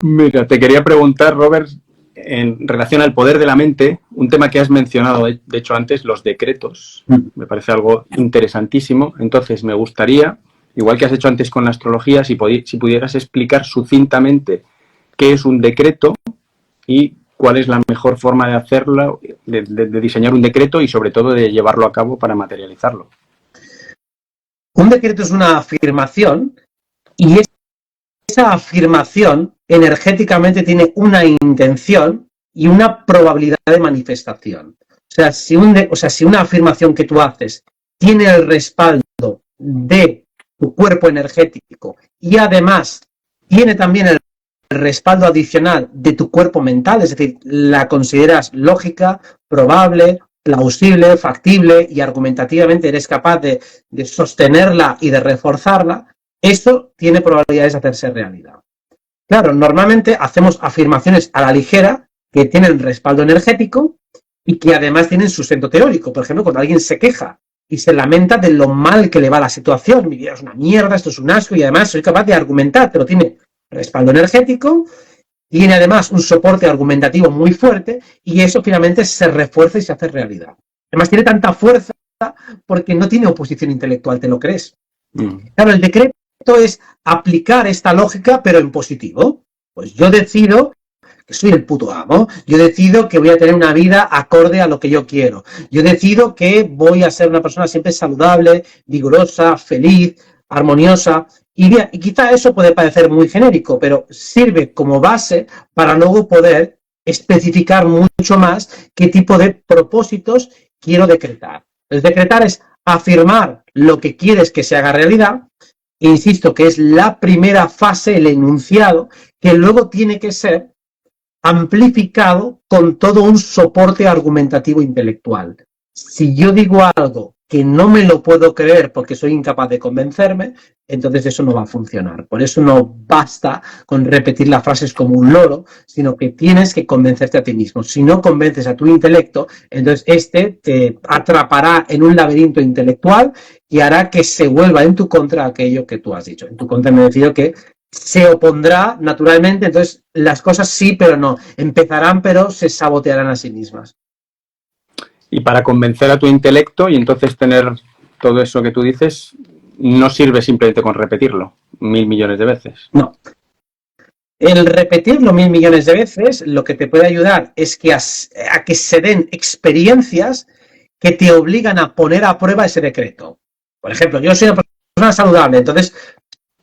Mira, te quería preguntar, Robert, en relación al poder de la mente, un tema que has mencionado, de hecho, antes, los decretos. Me parece algo interesantísimo. Entonces, me gustaría, igual que has hecho antes con la astrología, si pudieras explicar sucintamente qué es un decreto y cuál es la mejor forma de hacerlo, de diseñar un decreto y, sobre todo, de llevarlo a cabo para materializarlo. Un decreto es una afirmación y esa afirmación energéticamente tiene una intención y una probabilidad de manifestación. O sea, si una afirmación que tú haces tiene el respaldo de tu cuerpo energético y además tiene también el respaldo adicional de tu cuerpo mental, es decir, la consideras lógica, probable, plausible, factible y argumentativamente eres capaz de sostenerla y de reforzarla, eso tiene probabilidades de hacerse realidad. Claro, normalmente hacemos afirmaciones a la ligera que tienen respaldo energético y que además tienen sustento teórico. Por ejemplo, cuando alguien se queja y se lamenta de lo mal que le va la situación, mi vida es una mierda, esto es un asco y además soy capaz de argumentar, pero tiene respaldo energético, tiene además un soporte argumentativo muy fuerte y eso finalmente se refuerza y se hace realidad. Además tiene tanta fuerza porque no tiene oposición intelectual, ¿te lo crees? Claro, el decreto es aplicar esta lógica pero en positivo. Pues yo decido que soy el puto amo, yo decido que voy a tener una vida acorde a lo que yo quiero, yo decido que voy a ser una persona siempre saludable, vigorosa, feliz, armoniosa, y quizá eso puede parecer muy genérico, pero sirve como base para luego poder especificar mucho más qué tipo de propósitos quiero decretar. El decretar es afirmar lo que quieres que se haga realidad, e insisto que es la primera fase, el enunciado, que luego tiene que ser amplificado con todo un soporte argumentativo intelectual. Si yo digo algo que no me lo puedo creer porque soy incapaz de convencerme, entonces eso no va a funcionar. Por eso no basta con repetir las frases como un loro, sino que tienes que convencerte a ti mismo. Si no convences a tu intelecto, entonces este te atrapará en un laberinto intelectual y hará que se vuelva en tu contra aquello que tú has dicho. En tu contra me refiero que se opondrá naturalmente, entonces las cosas sí, pero no. Empezarán, pero se sabotearán a sí mismas. Y para convencer a tu intelecto y entonces tener todo eso que tú dices, no sirve simplemente con repetirlo 1.000 millones de veces. No. El repetirlo 1.000 millones de veces lo que te puede ayudar es que a que se den experiencias que te obligan a poner a prueba ese decreto. Por ejemplo, yo soy una persona saludable, entonces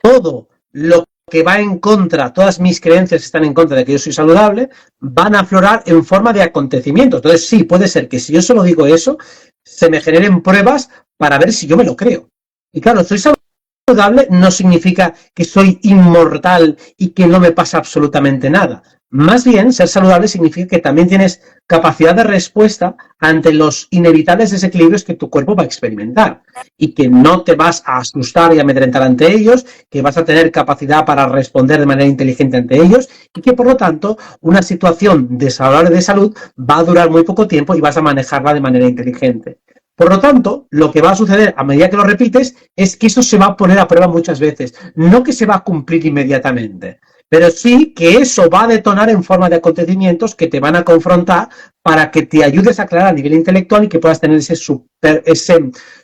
todo lo que va en contra, todas mis creencias están en contra de que yo soy saludable, van a aflorar en forma de acontecimientos. Entonces sí, puede ser que si yo solo digo eso, se me generen pruebas para ver si yo me lo creo. Y claro, soy saludable no significa que soy inmortal y que no me pasa absolutamente nada. Más bien, ser saludable significa que también tienes capacidad de respuesta ante los inevitables desequilibrios que tu cuerpo va a experimentar y que no te vas a asustar y amedrentar ante ellos, que vas a tener capacidad para responder de manera inteligente ante ellos y que, por lo tanto, una situación desagradable de salud va a durar muy poco tiempo y vas a manejarla de manera inteligente. Por lo tanto, lo que va a suceder a medida que lo repites es que eso se va a poner a prueba muchas veces. No que se va a cumplir inmediatamente, pero sí que eso va a detonar en forma de acontecimientos que te van a confrontar para que te ayudes a aclarar a nivel intelectual y que puedas tener ese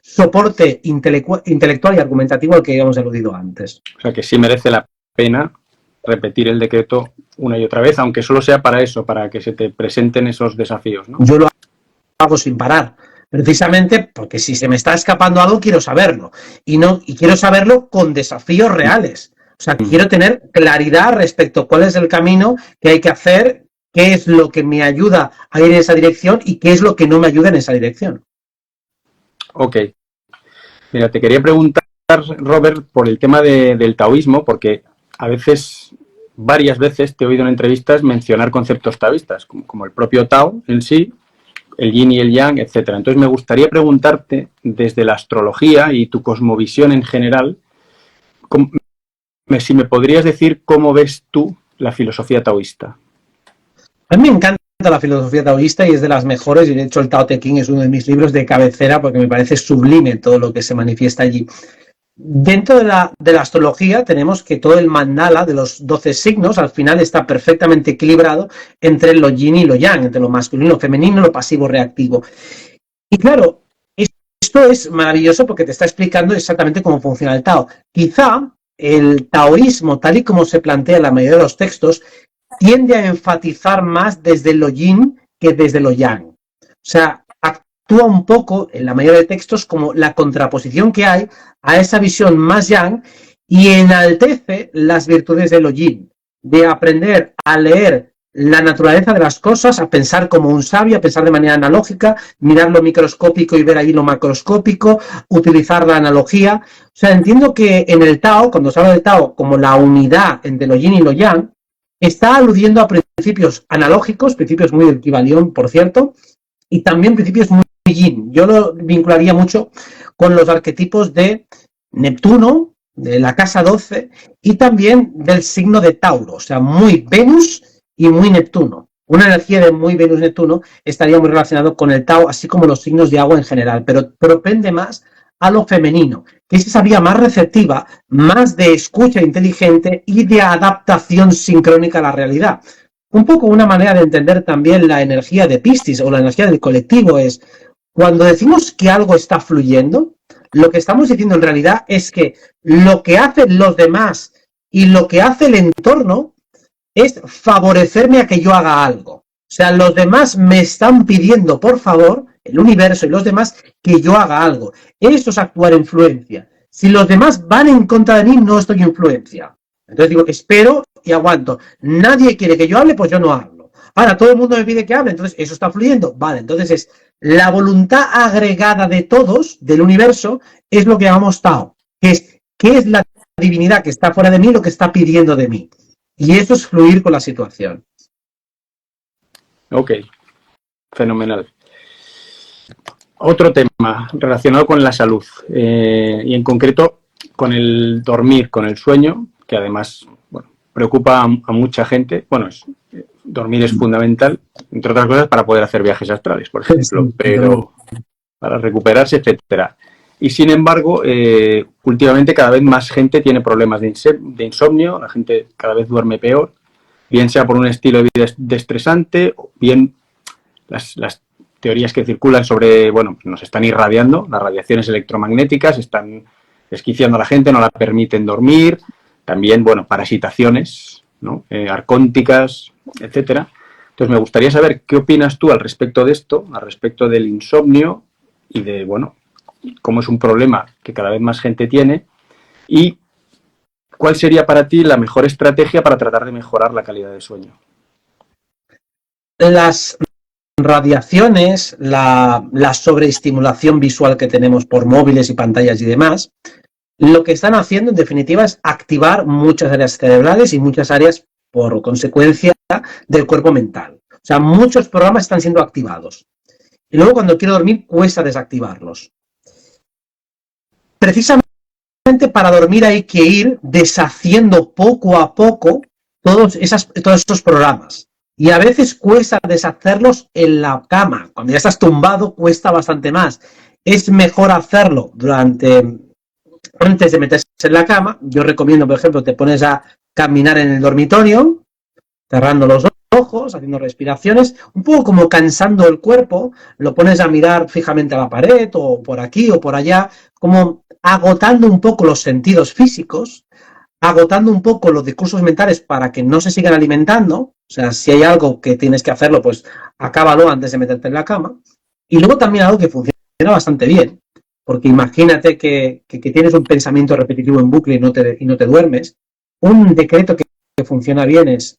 soporte intelectual y argumentativo al que habíamos aludido antes. O sea que sí merece la pena repetir el decreto una y otra vez, aunque solo sea para eso, para que se te presenten esos desafíos, ¿no? Yo lo hago sin parar. Precisamente porque si se me está escapando algo, quiero saberlo. Y quiero saberlo con desafíos reales. O sea, quiero tener claridad respecto a cuál es el camino que hay que hacer, qué es lo que me ayuda a ir en esa dirección y qué es lo que no me ayuda en esa dirección. Ok. Mira, te quería preguntar, Robert, por el tema del taoísmo, porque a veces, varias veces, te he oído en entrevistas mencionar conceptos taoístas, como el propio Tao en sí, el yin y el yang, etcétera. Entonces me gustaría preguntarte, desde la astrología y tu cosmovisión en general, si me podrías decir cómo ves tú la filosofía taoísta. A mí me encanta la filosofía taoísta y es de las mejores, y de hecho el Tao Te Ching es uno de mis libros de cabecera porque me parece sublime todo lo que se manifiesta allí. dentro de la astrología tenemos que todo el mandala de los 12 signos al final está perfectamente equilibrado entre lo yin y lo yang, entre lo masculino y lo femenino, lo pasivo reactivo. Y claro, esto es maravilloso porque te está explicando exactamente cómo funciona el Tao. Quizá el taoísmo, tal y como se plantea en la mayoría de los textos, tiende a enfatizar más desde lo yin que desde lo yang. O sea, actúa un poco en la mayoría de textos como la contraposición que hay a esa visión más yang y enaltece las virtudes de lo yin, de aprender a leer la naturaleza de las cosas, a pensar como un sabio, a pensar de manera analógica, mirar lo microscópico y ver ahí lo macroscópico, utilizar la analogía. O sea, entiendo que en el Tao, cuando se habla del Tao como la unidad entre lo yin y lo yang, está aludiendo a principios analógicos, principios muy del Kybalión, por cierto, y también principios muy yin. Yo lo vincularía mucho con los arquetipos de Neptuno, de la casa 12, y también del signo de Tauro, o sea, muy Venus y muy Neptuno. Una energía de muy Venus-Neptuno estaría muy relacionado con el Tao, así como los signos de agua en general, pero propende más a lo femenino, que es esa vía más receptiva, más de escucha inteligente y de adaptación sincrónica a la realidad. Un poco una manera de entender también la energía de Piscis o la energía del colectivo es, cuando decimos que algo está fluyendo, lo que estamos diciendo en realidad es que lo que hacen los demás y lo que hace el entorno es favorecerme a que yo haga algo. O sea, los demás me están pidiendo, por favor, el universo y los demás, que yo haga algo. Eso es actuar en influencia. Si los demás van en contra de mí, no estoy en influencia. Entonces digo, espero y aguanto. Nadie quiere que yo hable, pues yo no hablo. Ahora, todo el mundo me pide que hable, entonces eso está fluyendo. Vale, entonces es la voluntad agregada de todos, del universo, es lo que llamamos Tao. ¿Qué es la divinidad que está fuera de mí, lo que está pidiendo de mí? Y eso es fluir con la situación. Ok, fenomenal. Otro tema relacionado con la salud y en concreto con el dormir, con el sueño, que además preocupa a mucha gente. Bueno, dormir es fundamental, entre otras cosas, para poder hacer viajes astrales, por ejemplo, pero para recuperarse, etcétera. Y sin embargo, últimamente cada vez más gente tiene problemas de insomnio, la gente cada vez duerme peor, bien sea por un estilo de vida estresante, o bien las teorías que circulan sobre, nos están irradiando, las radiaciones electromagnéticas están desquiciando a la gente, no la permiten dormir, también, parasitaciones, ¿no? Arcónticas, etcétera. Entonces me gustaría saber qué opinas tú al respecto de esto, al respecto del insomnio y de, cómo es un problema que cada vez más gente tiene y cuál sería para ti la mejor estrategia para tratar de mejorar la calidad de sueño. Las radiaciones, la sobreestimulación visual que tenemos por móviles y pantallas y demás, lo que están haciendo en definitiva es activar muchas áreas cerebrales y muchas áreas por consecuencia del cuerpo mental. O sea, muchos programas están siendo activados. Y luego cuando quiero dormir cuesta desactivarlos. Precisamente para dormir hay que ir deshaciendo poco a poco todos esos programas. Y a veces cuesta deshacerlos en la cama. Cuando ya estás tumbado cuesta bastante más. Es mejor hacerlo antes de meterse en la cama. Yo recomiendo, por ejemplo, te pones a caminar en el dormitorio, cerrando los ojos, haciendo respiraciones, un poco como cansando el cuerpo, lo pones a mirar fijamente a la pared o por aquí o por allá, como agotando un poco los sentidos físicos, agotando un poco los discursos mentales para que no se sigan alimentando. O sea, si hay algo que tienes que hacerlo, pues acábalo antes de meterte en la cama. Y luego también algo que funciona bastante bien, porque imagínate que tienes un pensamiento repetitivo en bucle y no te duermes. Un decreto que funciona bien es,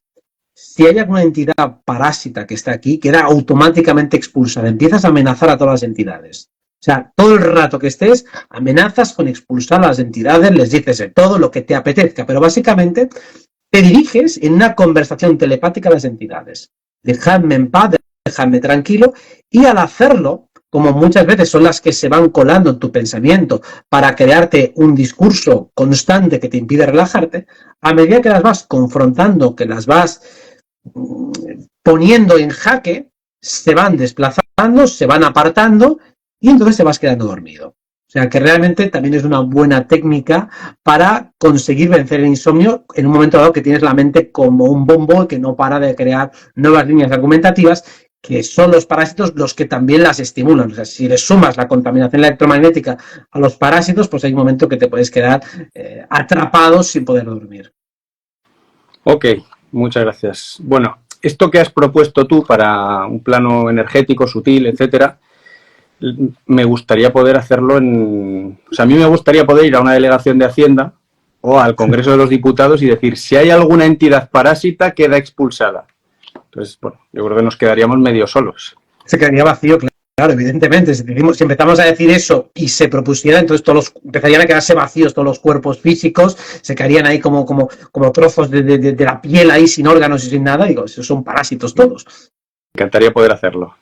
si hay alguna entidad parásita que está aquí, queda automáticamente expulsada. Empiezas a amenazar a todas las entidades. O sea, todo el rato que estés, amenazas con expulsar a las entidades, les dices de todo lo que te apetezca, pero básicamente te diriges en una conversación telepática a las entidades. Dejadme en paz, dejadme tranquilo, y al hacerlo, como muchas veces son las que se van colando en tu pensamiento para crearte un discurso constante que te impide relajarte, a medida que las vas confrontando, que las vas poniendo en jaque, se van desplazando, se van apartando y entonces te vas quedando dormido. O sea, que realmente también es una buena técnica para conseguir vencer el insomnio en un momento dado que tienes la mente como un bombo que no para de crear nuevas líneas argumentativas, que son los parásitos los que también las estimulan. O sea, si le sumas la contaminación electromagnética a los parásitos, pues hay un momento que te puedes quedar atrapado sin poder dormir. Ok, muchas gracias. Bueno, esto que has propuesto tú para un plano energético, sutil, etcétera, me gustaría poder hacerlo o sea, a mí me gustaría poder ir a una delegación de Hacienda o al Congreso de los Diputados y decir, si hay alguna entidad parásita, queda expulsada. Entonces, bueno, yo creo que nos quedaríamos medio solos. Se quedaría vacío, claro, evidentemente. Si empezamos a decir eso y se propusiera, entonces empezarían a quedarse vacíos todos los cuerpos físicos, se caerían ahí como trozos de la piel ahí sin órganos y sin nada. Digo, esos son parásitos todos. Me encantaría poder hacerlo.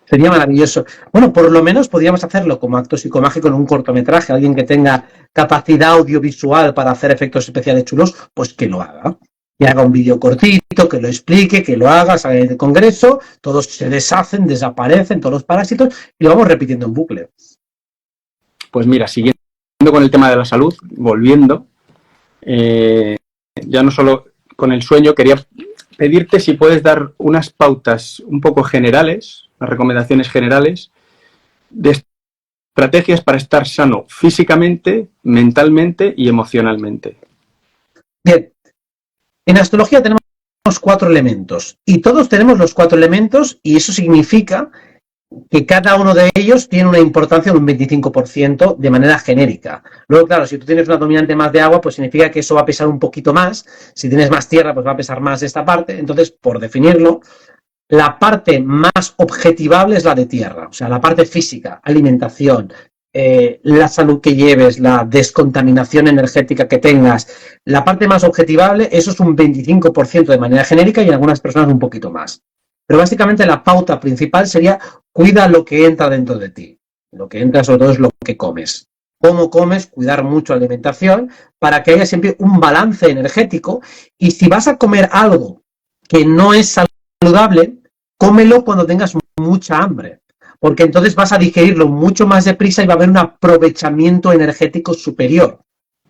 Sería maravilloso. Bueno, por lo menos podríamos hacerlo como acto psicomágico en un cortometraje. Alguien que tenga capacidad audiovisual para hacer efectos especiales chulos, pues que lo haga. Que haga un vídeo cortito, que lo explique, que lo haga, sale del congreso, todos se deshacen, desaparecen, todos los parásitos, y lo vamos repitiendo en bucle. Pues mira, siguiendo con el tema de la salud, volviendo, ya no solo con el sueño, quería pedirte si puedes dar unas pautas un poco generales, unas recomendaciones generales de estrategias para estar sano físicamente, mentalmente y emocionalmente. Bien, en astrología tenemos 4 elementos y todos tenemos los 4 elementos y eso significa que cada uno de ellos tiene una importancia de un 25% de manera genérica. Luego, claro, si tú tienes una dominante más de agua, pues significa que eso va a pesar un poquito más. Si tienes más tierra, pues va a pesar más esta parte. Entonces, por definirlo, la parte más objetivable es la de tierra, o sea, la parte física, alimentación, la salud que lleves, la descontaminación energética que tengas. La parte más objetivable, eso es un 25% de manera genérica y en algunas personas un poquito más. Pero básicamente la pauta principal sería cuida lo que entra dentro de ti. Lo que entra sobre todo es lo que comes. Cómo comes, cuidar mucho la alimentación para que haya siempre un balance energético. Y si vas a comer algo que no es saludable, cómelo cuando tengas mucha hambre. Porque entonces vas a digerirlo mucho más deprisa y va a haber un aprovechamiento energético superior.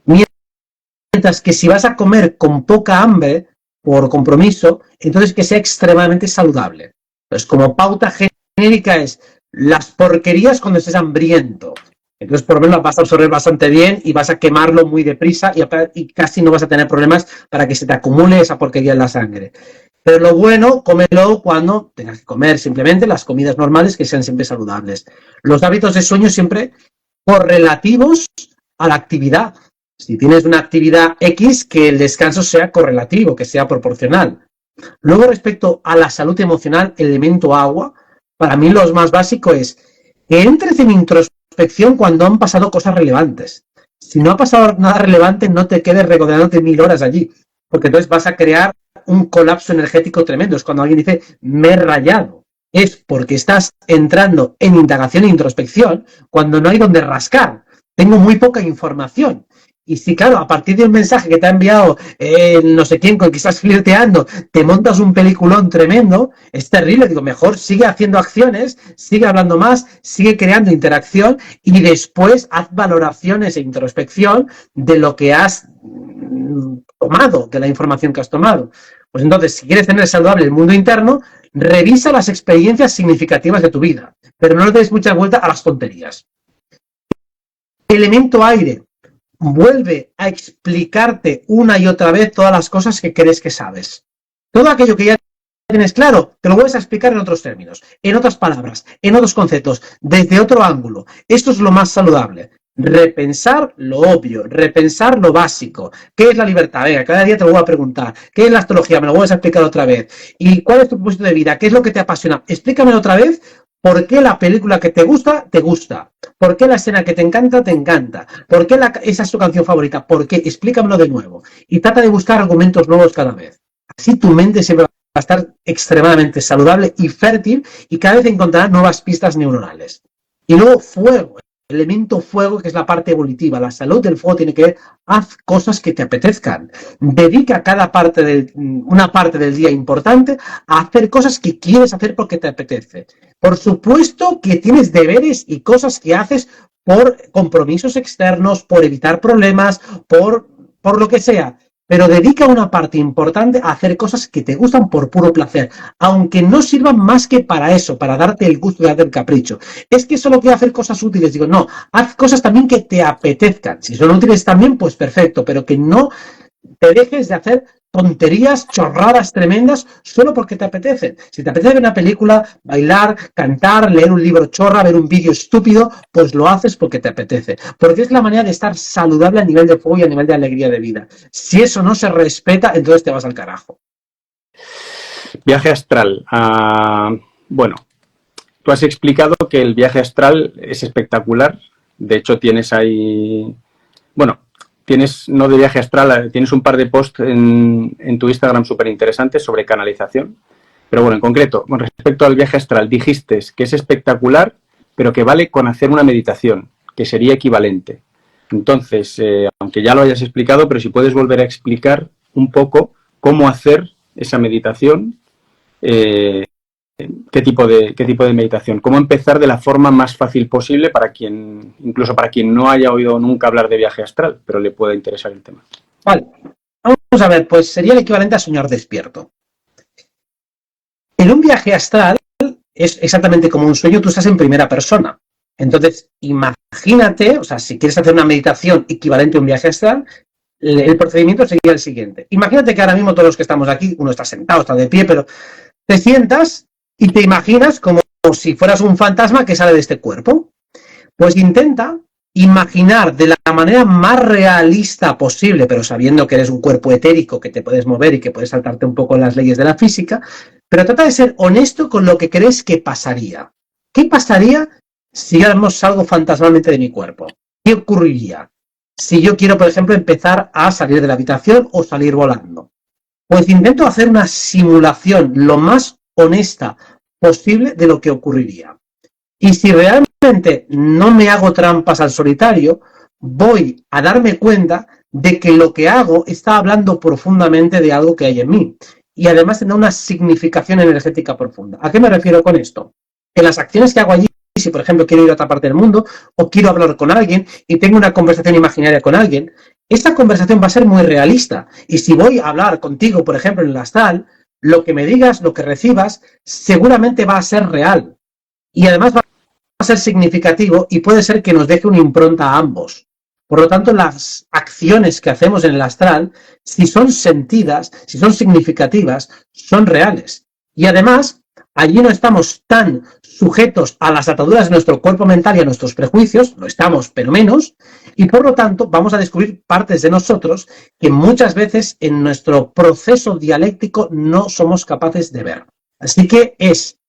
Mientras que si vas a comer con poca hambre, por compromiso, entonces que sea extremadamente saludable. Entonces, como pauta genérica es las porquerías cuando estés hambriento. Entonces, por lo menos las vas a absorber bastante bien y vas a quemarlo muy deprisa y casi no vas a tener problemas para que se te acumule esa porquería en la sangre. Pero lo bueno, cómelo cuando tengas que comer simplemente las comidas normales que sean siempre saludables. Los hábitos de sueño siempre correlativos a la actividad. Si tienes una actividad X, que el descanso sea correlativo, que sea proporcional. Luego, respecto a la salud emocional, el elemento agua, para mí lo más básico es que entres en introspección cuando han pasado cosas relevantes. Si no ha pasado nada relevante, no te quedes regodeándote 1000 horas allí, porque entonces vas a crear un colapso energético tremendo. Es cuando alguien dice, me he rayado. Es porque estás entrando en indagación e introspección cuando no hay donde rascar. Tengo muy poca información. Y si, claro, a partir de un mensaje que te ha enviado no sé quién, con el que estás flirteando, te montas un peliculón tremendo, es terrible. Digo, mejor sigue haciendo acciones, sigue hablando más, sigue creando interacción y después haz valoraciones e introspección de lo que has tomado, de la información que has tomado. Pues entonces, si quieres tener saludable el mundo interno, revisa las experiencias significativas de tu vida, pero no le des mucha vuelta a las tonterías. Elemento aire. Vuelve a explicarte una y otra vez todas las cosas que crees que sabes. Todo aquello que ya tienes claro, te lo vuelves a explicar en otros términos, en otras palabras, en otros conceptos, desde otro ángulo. Esto es lo más saludable. Repensar lo obvio, repensar lo básico. ¿Qué es la libertad? Venga, cada día te lo voy a preguntar. ¿Qué es la astrología? Me lo vuelves a explicar otra vez. ¿Y cuál es tu propósito de vida? ¿Qué es lo que te apasiona? Explícamelo otra vez. ¿Por qué la película que te gusta, te gusta? ¿Por qué la escena que te encanta, te encanta? ¿Por qué esa es tu canción favorita? ¿Por qué? Explícamelo de nuevo. Y trata de buscar argumentos nuevos cada vez. Así tu mente siempre va a estar extremadamente saludable y fértil y cada vez encontrarás nuevas pistas neuronales. Y luego fuego. Elemento fuego, que es la parte evolutiva. La salud del fuego tiene que ver, haz cosas que te apetezcan. Dedica una parte del día importante a hacer cosas que quieres hacer porque te apetece. Por supuesto que tienes deberes y cosas que haces por compromisos externos, por evitar problemas, por lo que sea. Pero dedica una parte importante a hacer cosas que te gustan por puro placer, aunque no sirvan más que para eso, para darte el gusto de hacer capricho. Es que solo quiero hacer cosas útiles. Digo, no, haz cosas también que te apetezcan. Si son útiles también, pues perfecto, pero que no te dejes de hacer tonterías, chorradas tremendas, solo porque te apetecen. Si te apetece ver una película, bailar, cantar, leer un libro chorra, ver un vídeo estúpido, pues lo haces porque te apetece. Porque es la manera de estar saludable a nivel de fuego y a nivel de alegría de vida. Si eso no se respeta, entonces te vas al carajo. Viaje astral. Bueno, tú has explicado que el viaje astral es espectacular. De hecho, tienes ahí... Bueno, tienes, no de viaje astral, tienes un par de posts en tu Instagram súper interesantes sobre canalización. Pero bueno, en concreto, con respecto al viaje astral, dijiste que es espectacular, pero que vale con hacer una meditación, que sería equivalente. Entonces, aunque ya lo hayas explicado, pero si puedes volver a explicar un poco cómo hacer esa meditación, qué tipo de meditación, cómo empezar de la forma más fácil posible para quien, incluso para quien no haya oído nunca hablar de viaje astral, pero le pueda interesar el tema. Vale, vamos a ver, pues sería el equivalente a soñar despierto. En un viaje astral es exactamente como un sueño, tú estás en primera persona. Entonces, imagínate, o sea, si quieres hacer una meditación equivalente a un viaje astral, el procedimiento sería el siguiente. Imagínate que ahora mismo todos los que estamos aquí, uno está sentado, está de pie, pero te sientas y te imaginas como si fueras un fantasma que sale de este cuerpo. Pues intenta imaginar de la manera más realista posible, pero sabiendo que eres un cuerpo etérico, que te puedes mover y que puedes saltarte un poco las leyes de la física, pero trata de ser honesto con lo que crees que pasaría. ¿Qué pasaría si yo salgo fantasmalmente de mi cuerpo? ¿Qué ocurriría si yo quiero, por ejemplo, empezar a salir de la habitación o salir volando? Pues intento hacer una simulación lo más honesta posible de lo que ocurriría. Y si realmente no me hago trampas al solitario, voy a darme cuenta de que lo que hago está hablando profundamente de algo que hay en mí. Y además tendrá una significación energética profunda. ¿A qué me refiero con esto? Que las acciones que hago allí, si por ejemplo quiero ir a otra parte del mundo o quiero hablar con alguien y tengo una conversación imaginaria con alguien, esta conversación va a ser muy realista. Y si voy a hablar contigo, por ejemplo, en el astral, lo que me digas, lo que recibas, seguramente va a ser real. Y además va a ser significativo y puede ser que nos deje una impronta a ambos. Por lo tanto, las acciones que hacemos en el astral, si son sentidas, si son significativas, son reales. Y además, allí no estamos tan sujetos a las ataduras de nuestro cuerpo mental y a nuestros prejuicios, lo estamos, pero menos, y por lo tanto vamos a descubrir partes de nosotros que muchas veces en nuestro proceso dialéctico no somos capaces de ver. Así que es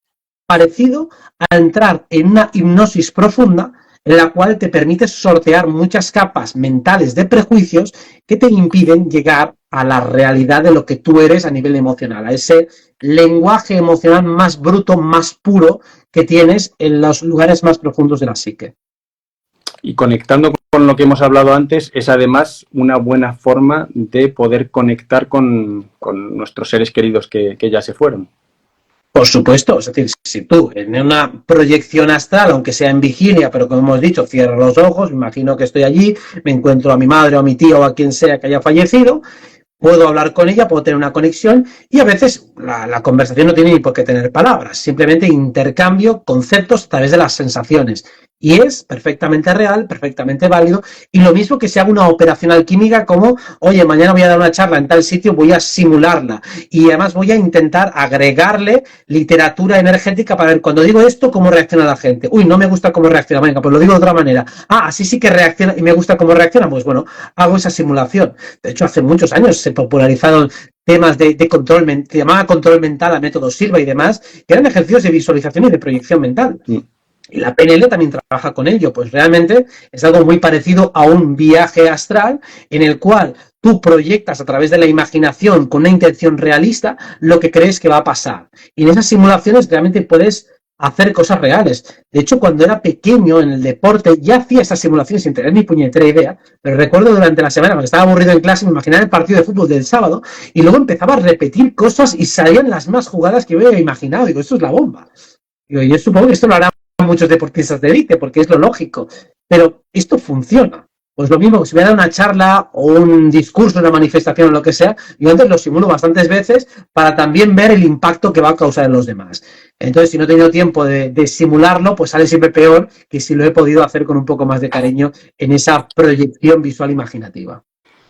parecido a entrar en una hipnosis profunda en la cual te permites sortear muchas capas mentales de prejuicios que te impiden llegar a la realidad de lo que tú eres a nivel emocional, a ese lenguaje emocional más bruto, más puro que tienes en los lugares más profundos de la psique. Y conectando con lo que hemos hablado antes, es además una buena forma de poder conectar con nuestros seres queridos que ya se fueron. Por supuesto, es decir, si tú en una proyección astral, aunque sea en vigilia, pero como hemos dicho, cierro los ojos, me imagino que estoy allí, me encuentro a mi madre o a mi tío o a quien sea que haya fallecido, puedo hablar con ella, puedo tener una conexión y a veces la conversación no tiene ni por qué tener palabras, simplemente intercambio conceptos a través de las sensaciones. Y es perfectamente real, perfectamente válido. Y lo mismo que si hago una operación alquímica como, oye, mañana voy a dar una charla en tal sitio, voy a simularla. Y además voy a intentar agregarle literatura energética para ver cuando digo esto, cómo reacciona la gente. Uy, no me gusta cómo reacciona, venga, pues lo digo de otra manera. Ah, así sí que reacciona y me gusta cómo reacciona. Pues bueno, hago esa simulación. De hecho, hace muchos años se popularizaron temas de control, se llamaba control mental a método Silva y demás, que eran ejercicios de visualización y de proyección mental. Y la PNL también trabaja con ello, pues realmente es algo muy parecido a un viaje astral en el cual tú proyectas a través de la imaginación con una intención realista lo que crees que va a pasar. Y en esas simulaciones realmente puedes hacer cosas reales. De hecho, cuando era pequeño en el deporte ya hacía esas simulaciones sin tener ni puñetera idea, pero recuerdo durante la semana cuando estaba aburrido en clase me imaginaba el partido de fútbol del sábado y luego empezaba a repetir cosas y salían las más jugadas que yo había imaginado. Digo, esto es la bomba. Digo, yo supongo que esto lo hará muchos deportistas de élite, porque es lo lógico. pero esto funciona. Pues lo mismo que si me da una charla o un discurso, una manifestación o lo que sea, yo antes lo simulo bastantes veces para también ver el impacto que va a causar en los demás. Entonces, si no he tenido tiempo de simularlo, pues sale siempre peor que si lo he podido hacer con un poco más de cariño en esa proyección visual imaginativa.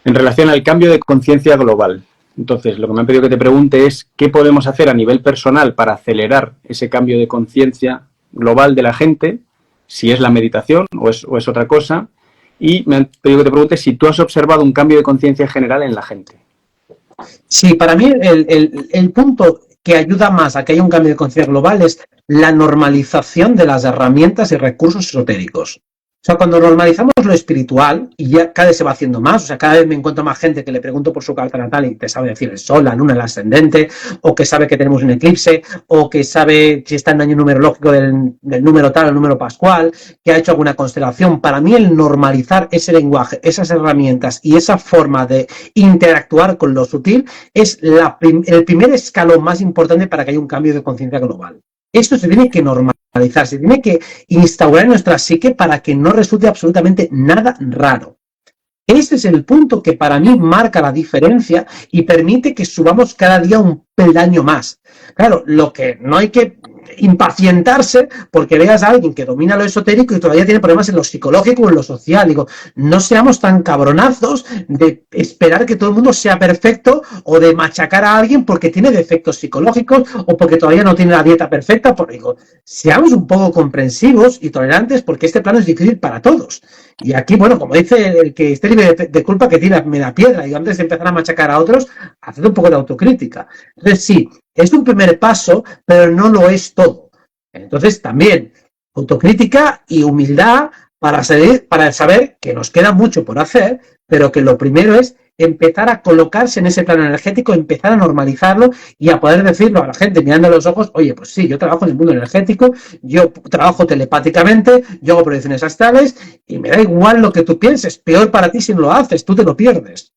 En relación al cambio de conciencia global, entonces, lo que me han pedido que te pregunte es qué podemos hacer a nivel personal para acelerar ese cambio de conciencia global de la gente, si es la meditación o es otra cosa, y me han pedido que te pregunte si tú has observado un cambio de conciencia general en la gente. Sí, para mí el punto que ayuda más a que haya un cambio de conciencia global es la normalización de las herramientas y recursos esotéricos. O sea, cuando normalizamos lo espiritual, y ya cada vez se va haciendo más, o sea, cada vez me encuentro más gente que le pregunto por su carta natal y te sabe decir el sol, la luna, el ascendente, o que sabe que tenemos un eclipse, o que sabe si está en año numerológico del número tal, el número pascual, que ha hecho alguna constelación. Para mí el normalizar ese lenguaje, esas herramientas y esa forma de interactuar con lo sutil es el primer escalón más importante para que haya un cambio de conciencia global. Esto se tiene que normalizar, se tiene que instaurar en nuestra psique para que no resulte absolutamente nada raro. Ese es el punto que para mí marca la diferencia y permite que subamos cada día un peldaño más. Claro, lo que no hay que impacientarse porque veas a alguien que domina lo esotérico y todavía tiene problemas en lo psicológico o en lo social. Digo, no seamos tan cabronazos de esperar que todo el mundo sea perfecto o de machacar a alguien porque tiene defectos psicológicos o porque todavía no tiene la dieta perfecta. Porque digo, seamos un poco comprensivos y tolerantes porque este plano es difícil para todos. Y aquí, bueno, como dice el que esté libre de culpa que tira me da piedra, y antes de empezar a machacar a otros, haced un poco de autocrítica. Entonces, sí, es un primer paso, pero no lo es todo. Entonces, también autocrítica y humildad para saber que nos queda mucho por hacer, pero que lo primero es empezar a colocarse en ese plano energético, empezar a normalizarlo y a poder decirlo a la gente mirando a los ojos, oye, pues sí, yo trabajo en el mundo energético, yo trabajo telepáticamente, yo hago proyecciones astrales y me da igual lo que tú pienses, peor para ti si no lo haces, tú te lo pierdes.